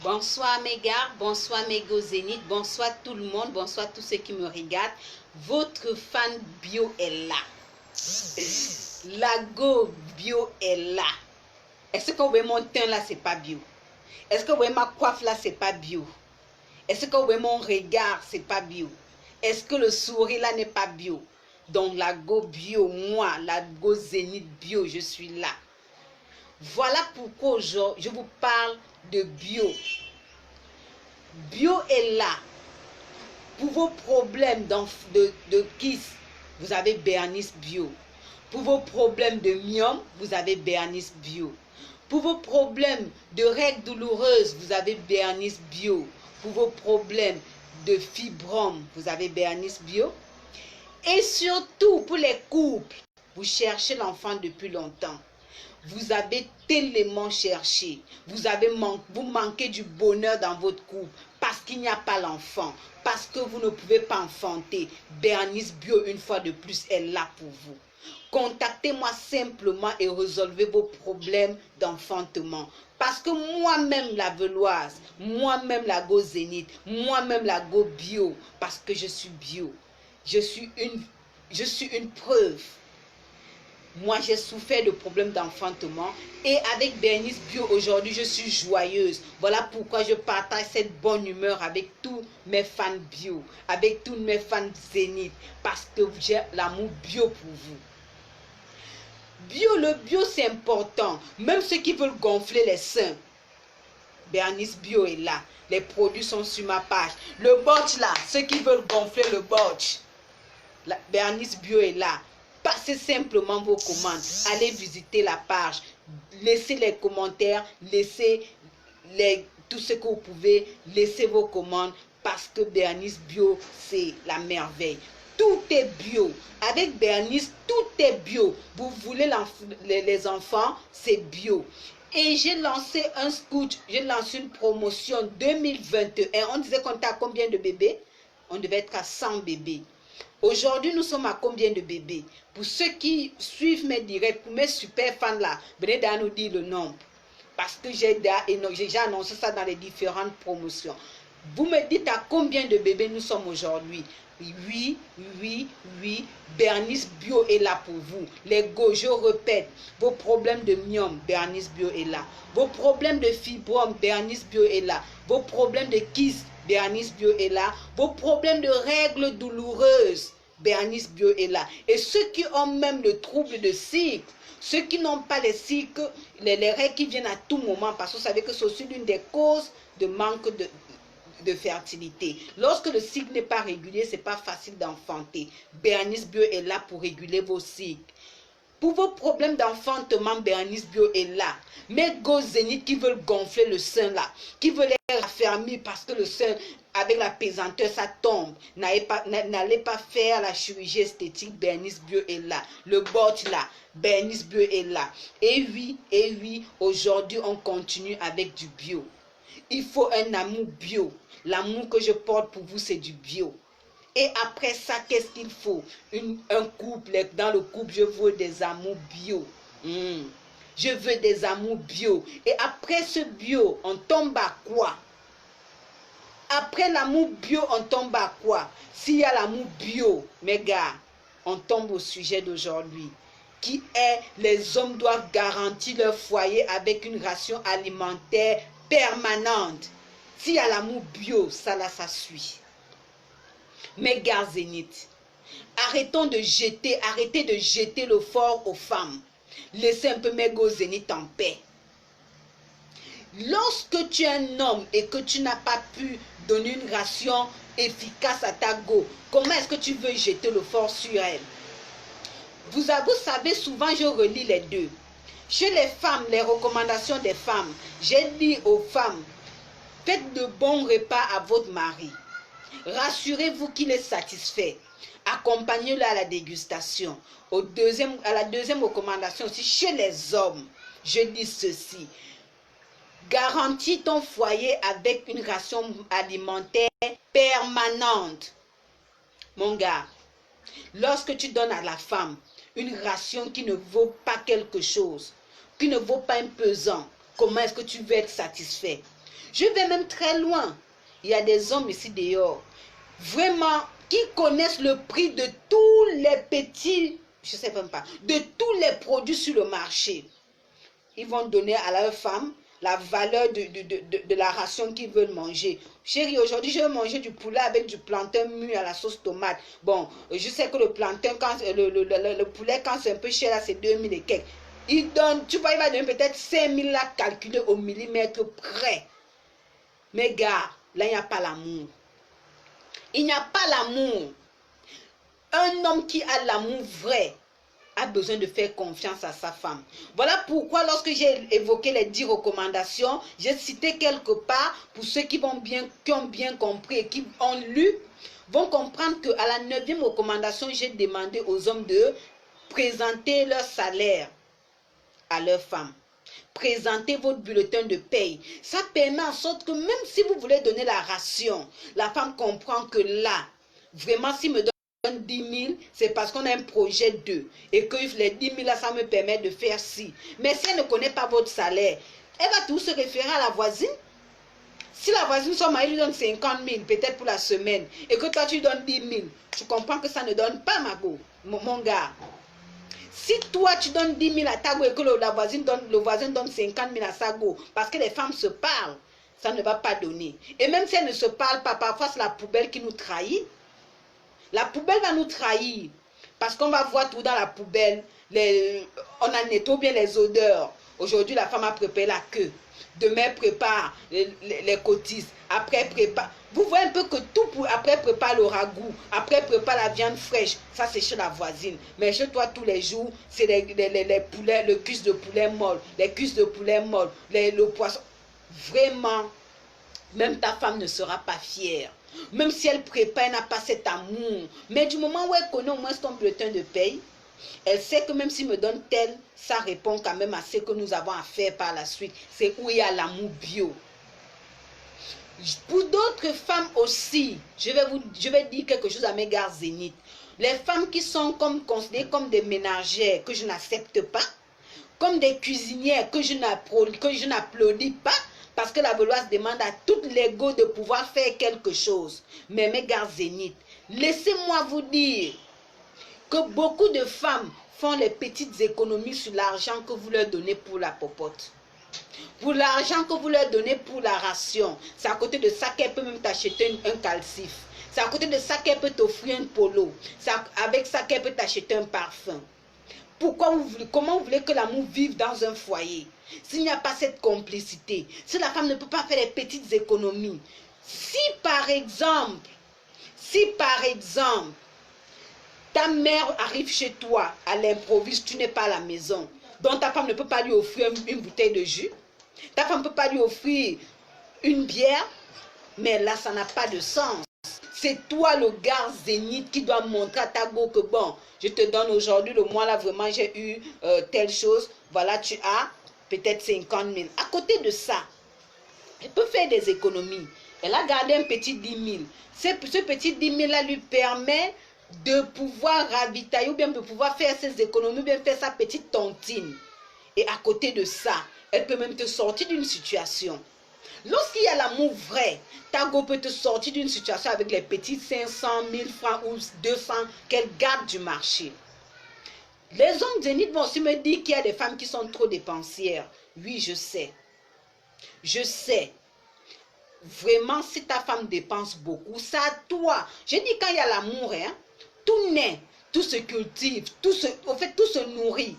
Bonsoir mes gars, bonsoir mes go zénith, bonsoir tout le monde, bonsoir tous ceux qui me regardent. Votre fan bio est là. La go bio est là. Est-ce que vous voyez mon teint là, c'est pas bio? Est-ce que vous voyez ma coiffe là, c'est pas bio? Est-ce que vous voyez mon regard, c'est pas bio? Est-ce que le sourire là n'est pas bio? Donc la go bio, moi, la go zénith bio, je suis là. Voilà pourquoi aujourd'hui, je vous parle de bio. Bio est là. Pour vos problèmes de kiss, vous avez Béarnis Bio. Pour vos problèmes de myome, vous avez Béarnis Bio. Pour vos problèmes de règles douloureuses, vous avez Béarnis Bio. Pour vos problèmes de fibromes, vous avez Béarnis Bio. Et surtout, pour les couples, vous cherchez l'enfant depuis longtemps. Vous avez tellement cherché, vous manquez du bonheur dans votre couple parce qu'il n'y a pas l'enfant, parce que vous ne pouvez pas enfanter. Béarnis Bio, une fois de plus, est là pour vous. Contactez-moi simplement et résolvez vos problèmes d'enfantement. Parce que moi-même la Veloise, moi-même la Go Zénith, moi-même la Go Bio, parce que je suis bio, je suis une preuve. Moi, j'ai souffert de problèmes d'enfantement et avec Béarnis Bio, aujourd'hui, je suis joyeuse. Voilà pourquoi je partage cette bonne humeur avec tous mes fans bio, avec tous mes fans zénith, parce que j'ai l'amour bio pour vous. Le bio, c'est important. Même ceux qui veulent gonfler les seins, Béarnis Bio est là. Les produits sont sur ma page. Le botch là, ceux qui veulent gonfler le botch, Béarnis Bio est là. Passez simplement vos commandes. Allez visiter la page. Laissez les commentaires. Laissez tout ce que vous pouvez. Laissez vos commandes parce que Béarnis Bio, c'est la merveille. Tout est bio. Avec Béarnis, tout est bio. Vous voulez les enfants, c'est bio. Et j'ai lancé un scout, j'ai lancé une promotion 2021. On disait qu'on était à combien de bébés? On devait être à 100 bébés. Aujourd'hui, nous sommes à combien de bébés? Pour ceux qui suivent mes directs, pour mes super fans là, venez à nous dire le nombre. Parce que j'ai déjà annoncé ça dans les différentes promotions. Vous me dites à combien de bébés nous sommes aujourd'hui? Oui, Béarnis Bio est là pour vous. Les go, je répète, vos problèmes de myome, Béarnis Bio est là. Vos problèmes de fibrome, Béarnis Bio est là. Vos problèmes de kyste, Béarnis Bio est là. Vos problèmes de règles douloureuses, Béarnis Bio est là. Et ceux qui ont même le trouble de cycle, ceux qui n'ont pas les cycles, les règles qui viennent à tout moment, parce que vous savez que c'est aussi l'une des causes de manque de fertilité. Lorsque le cycle n'est pas régulier, c'est pas facile d'enfanter. Béarnis Bio est là pour réguler vos cycles. Pour vos problèmes d'enfantement, Béarnis Bio est là. Mais go zénith qui veulent gonfler le sein là, qui veulent être affermis parce que le sein, avec la pesanteur, ça tombe. N'allez pas faire la chirurgie esthétique, Béarnis Bio est là. Le bot là, Béarnis Bio est là. Et oui, aujourd'hui on continue avec du bio. Il faut un amour bio. L'amour que je porte pour vous, c'est du bio. Et après ça, qu'est-ce qu'il faut? Un couple. Dans le couple, je veux des amours bio. Je veux des amours bio. Et après ce bio, on tombe à quoi? Après l'amour bio, on tombe à quoi? S'il y a l'amour bio, mes gars, on tombe au sujet d'aujourd'hui. Qui est, les hommes doivent garantir leur foyer avec une ration alimentaire permanente. S'il y a l'amour bio, ça là, ça suit. Mes gars zénith, arrêtez de jeter le fort aux femmes. Laissez un peu mes go zénith en paix. Lorsque tu es un homme et que tu n'as pas pu donner une ration efficace à ta go, comment est-ce que tu veux jeter le fort sur elle? Vous savez, souvent je relis les deux. Chez les femmes, les recommandations des femmes, j'ai dit aux femmes, faites de bons repas à votre mari. Rassurez-vous qu'il est satisfait. Accompagnez-le à la dégustation. À la deuxième recommandation aussi, chez les hommes, je dis ceci. Garantis ton foyer avec une ration alimentaire permanente. Mon gars, lorsque tu donnes à la femme une ration qui ne vaut pas quelque chose, qui ne vaut pas un pesant, comment est-ce que tu veux être satisfait? Je vais même très loin. Il y a des hommes ici dehors, vraiment, qui connaissent le prix de tous les petits, je ne sais même pas, de tous les produits sur le marché. Ils vont donner à leur femme la valeur de la ration qu'ils veulent manger. Chérie, aujourd'hui, je veux manger du poulet avec du plantain mûr à la sauce tomate. Bon, je sais que le plantain, quand, le poulet, quand c'est un peu cher, là, c'est 2000 et quelques. Il donne, tu vois, il va donner peut-être 5000 là, calculé au millimètre près. Mais gars, là, il n'y a pas l'amour. Il n'y a pas l'amour. Un homme qui a l'amour vrai a besoin de faire confiance à sa femme. Voilà pourquoi lorsque j'ai évoqué les 10 recommandations, j'ai cité quelque part, pour ceux qui ont bien compris et qui ont lu, vont comprendre qu'à la 9e recommandation, j'ai demandé aux hommes de présenter leur salaire à leur femme. Présentez votre bulletin de paye. Ça permet en sorte que même si vous voulez donner la ration, la femme comprend que là, vraiment, s'il me donne 10 000, c'est parce qu'on a un projet 2 et que les 10 000 là, ça me permet de faire ci. Mais si elle ne connaît pas votre salaire, elle va toujours se référer à la voisine. Si la voisine, son mari lui donne 50 000, peut-être pour la semaine, et que toi tu donnes 10 000, tu comprends que ça ne donne pas, mon gars. Si toi tu donnes 10 000 à Tago et que le voisin donne 50 000 à Sago, parce que les femmes se parlent, ça ne va pas donner. Et même si elles ne se parlent pas, parfois c'est la poubelle qui nous trahit. La poubelle va nous trahir, parce qu'on va voir tout dans la poubelle, on a nettoyé bien les odeurs. Aujourd'hui, la femme a préparé la queue. Demain, elle prépare les cotises. Après, elle prépare. Vous voyez un peu que tout, après, elle prépare le ragoût. Après, elle prépare la viande fraîche. Ça, c'est chez la voisine. Mais chez toi, tous les jours, c'est les poulets, le cuisse de poulet molle, les cuisses de poulet molle, le poisson. Vraiment, même ta femme ne sera pas fière. Même si elle prépare, elle n'a pas cet amour. Mais du moment où elle connaît au moins ton bulletin de paye, elle sait que même s'il me donne tel, ça répond quand même à ce que nous avons à faire par la suite. C'est où il y a l'amour bio. Pour d'autres femmes aussi, je vais dire quelque chose à mes gars zénith. Les femmes qui sont considérées comme des ménagères que je n'accepte pas, comme des cuisinières que je n'applaudis pas, parce que la Beloise demande à toute l'ego de pouvoir faire quelque chose. Mais mes gars zénith, laissez-moi vous dire que beaucoup de femmes font les petites économies sur l'argent que vous leur donnez pour la popote. Pour l'argent que vous leur donnez pour la ration. C'est à côté de ça qu'elle peut même t'acheter un calcif. C'est à côté de ça qu'elle peut t'offrir un polo. C'est avec ça qu'elle peut t'acheter un parfum. Comment vous voulez que l'amour vive dans un foyer? S'il n'y a pas cette complicité, si la femme ne peut pas faire les petites économies, si par exemple, ta mère arrive chez toi à l'improviste, tu n'es pas à la maison, donc ta femme ne peut pas lui offrir une bouteille de jus, ta femme ne peut pas lui offrir une bière, mais là ça n'a pas de sens. C'est toi le gars zénith qui doit montrer à ta go que bon, je te donne aujourd'hui, le mois là vraiment j'ai eu telle chose, voilà tu as peut-être 50 000. À côté de ça, elle peut faire des économies. Elle a gardé un petit 10 000. Ce petit 10 000 là lui permet de pouvoir ravitailler ou bien de pouvoir faire ses économies, ou bien faire sa petite tontine. Et à côté de ça, elle peut même te sortir d'une situation. Lorsqu'il y a l'amour vrai, ta go peut te sortir d'une situation avec les petits 500 000 francs ou 200 qu'elle garde du marché. Les hommes zénith vont aussi me dire qu'il y a des femmes qui sont trop dépensières. Oui, je sais. Je sais. Vraiment, si ta femme dépense beaucoup, c'est à toi. Je dis quand il y a l'amour, hein, tout naît, tout se cultive, tout se nourrit.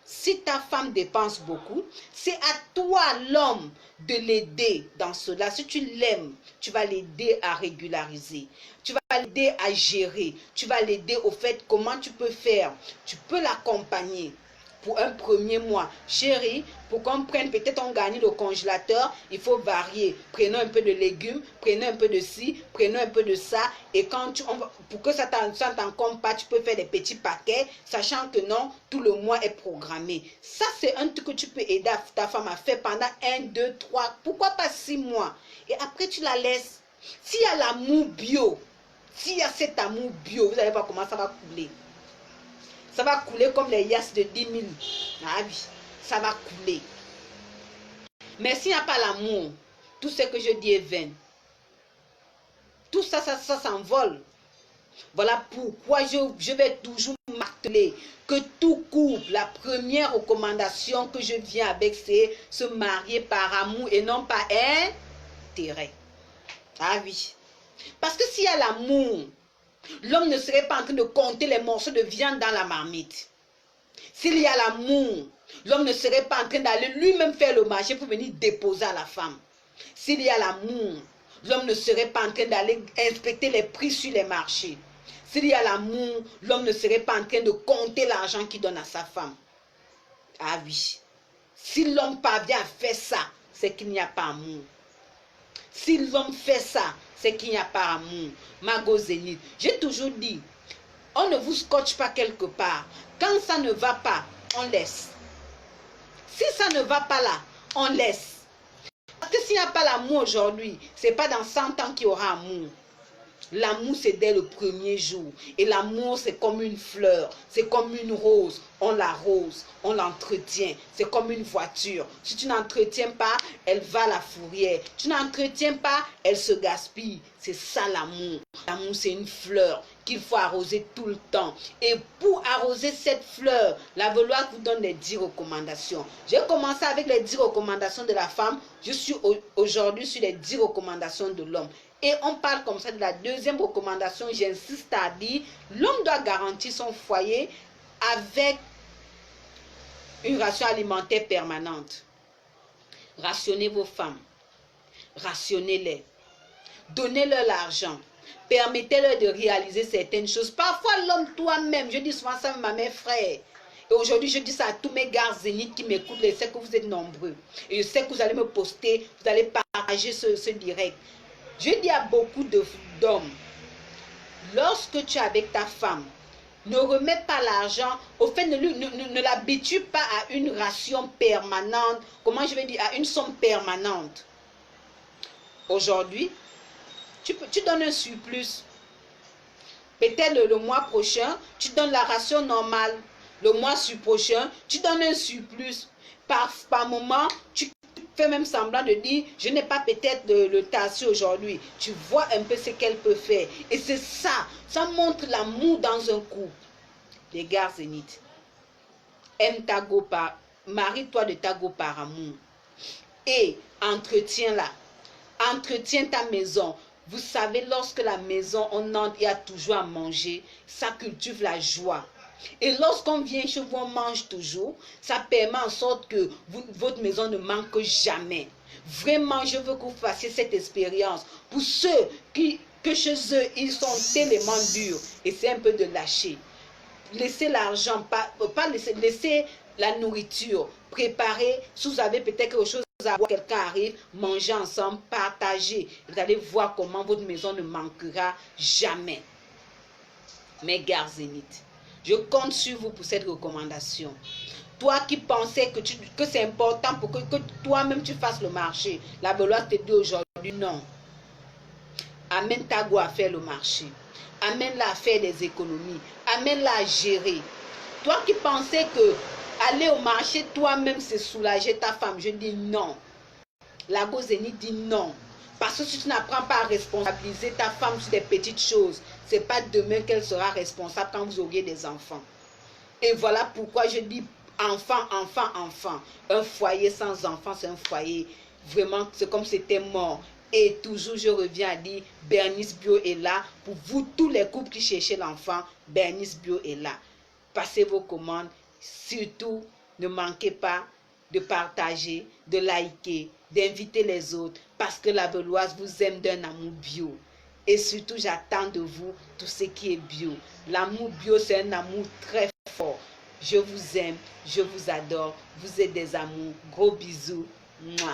Si ta femme dépense beaucoup, c'est à toi, l'homme, de l'aider dans cela. Si tu l'aimes, tu vas l'aider à régulariser. Tu vas l'aider à gérer. Tu vas l'aider au fait comment tu peux faire. Tu peux l'accompagner pour un premier mois. Chérie, pour qu'on prenne, peut-être on gagne le congélateur, il faut varier. Prenons un peu de légumes, prenons un peu de ci, prenons un peu de ça. Et quand pour que ça t'encombre pas, tu peux faire des petits paquets, sachant que non, tout le mois est programmé. Ça, c'est un truc que tu peux aider ta femme à faire pendant 1, 2, 3, pourquoi pas 6 mois. Et après, tu la laisses. S'il y a l'amour bio, s'il y a cet amour bio, vous allez voir comment ça va couler. Ça va couler comme les yas de 10 000. Ah oui, ça va couler. Mais s'il n'y a pas l'amour, tout ce que je dis est vain. Tout ça, ça s'envole. Voilà pourquoi je vais toujours marteler que tout couple, la première recommandation que je viens avec, c'est se marier par amour et non par intérêt. Ah oui. Parce que s'il y a l'amour, l'homme ne serait pas en train de compter les morceaux de viande dans la marmite. S'il y a l'amour, l'homme ne serait pas en train d'aller lui-même faire le marché pour venir déposer à la femme. S'il y a l'amour, l'homme ne serait pas en train d'aller inspecter les prix sur les marchés. S'il y a l'amour, l'homme ne serait pas en train de compter l'argent qu'il donne à sa femme. Ah oui. Si l'homme parvient à faire ça, c'est qu'il n'y a pas amour. Si l'homme fait ça, c'est qu'il n'y a pas amour. Margot Zénith, j'ai toujours dit, on ne vous scotche pas quelque part. Quand ça ne va pas, on laisse. Si ça ne va pas là, on laisse. Parce que s'il n'y a pas l'amour aujourd'hui, ce n'est pas dans 100 ans qu'il y aura amour. L'amour, c'est dès le premier jour. Et l'amour, c'est comme une fleur. C'est comme une rose. On l'arrose, on l'entretient. C'est comme une voiture. Si tu n'entretiens pas, elle va à la fourrière. Tu n'entretiens pas, elle se gaspille. C'est ça l'amour. L'amour, c'est une fleur qu'il faut arroser tout le temps. Et pour arroser cette fleur, la Veloise vous donne les 10 recommandations. J'ai commencé avec les 10 recommandations de la femme. Je suis aujourd'hui sur les 10 recommandations de l'homme. Et on parle comme ça de la deuxième recommandation, j'insiste à dire, l'homme doit garantir son foyer avec une ration alimentaire permanente. Rationnez vos femmes, rationnez-les, donnez-leur l'argent, permettez-leur de réaliser certaines choses. Parfois l'homme toi-même, je dis souvent ça à mes frères, et aujourd'hui je dis ça à tous mes gars zéniths qui m'écoutent, je sais que vous êtes nombreux, et je sais que vous allez me poster, vous allez partager ce direct. Je dis à beaucoup d'hommes, lorsque tu es avec ta femme, ne remets pas l'argent, au fait, ne l'habitue pas à une ration permanente, comment je vais dire, à une somme permanente. Aujourd'hui, tu donnes un surplus. Peut-être le mois prochain, tu donnes la ration normale. Le mois prochain, tu donnes un surplus. Par moment, tu fais même semblant de dire, je n'ai pas peut-être le tassu aujourd'hui. Tu vois un peu ce qu'elle peut faire. Et c'est ça, ça montre l'amour dans un couple. Les gars zéniths, aime ta go par, marie-toi de ta go par amour. Et entretiens-la. Entretiens ta maison. Vous savez, lorsque la maison, on entre, il y a toujours à manger, ça cultive la joie. Et lorsqu'on vient chez vous, on mange toujours. Ça permet en sorte que votre maison ne manque jamais. Vraiment, je veux que vous fassiez cette expérience. Pour ceux que chez eux, ils sont tellement durs. Et c'est un peu de lâcher. Laissez l'argent, pas laissez la nourriture. Préparez. Si vous avez peut-être quelque chose à boire, quelqu'un arrive, mangez ensemble, partagez. Vous allez voir comment votre maison ne manquera jamais. Mes gars zéniths, je compte sur vous pour cette recommandation. Toi qui pensais que c'est important pour que toi-même tu fasses le marché, la Veloise te dit aujourd'hui non. Amène ta go à faire le marché. Amène-la à faire des économies. Amène-la à gérer. Toi qui pensais que aller au marché toi-même c'est soulager ta femme, je dis non. La go zénith dit non. Parce que si tu n'apprends pas à responsabiliser ta femme sur des petites choses, ce n'est pas demain qu'elle sera responsable quand vous auriez des enfants. Et voilà pourquoi je dis enfant, enfant, enfant. Un foyer sans enfant, c'est un foyer, vraiment, c'est comme si c'était mort. Et toujours, je reviens à dire, Bernice Bio est là. Pour vous, tous les couples qui cherchez l'enfant, Bernice Bio est là. Passez vos commandes. Surtout, ne manquez pas de partager, de liker, d'inviter les autres. Parce que la Veloise vous aime d'un amour bio. Et surtout, j'attends de vous tout ce qui est bio. L'amour bio, c'est un amour très fort. Je vous aime, je vous adore. Vous êtes des amours. Gros bisous. Mouah.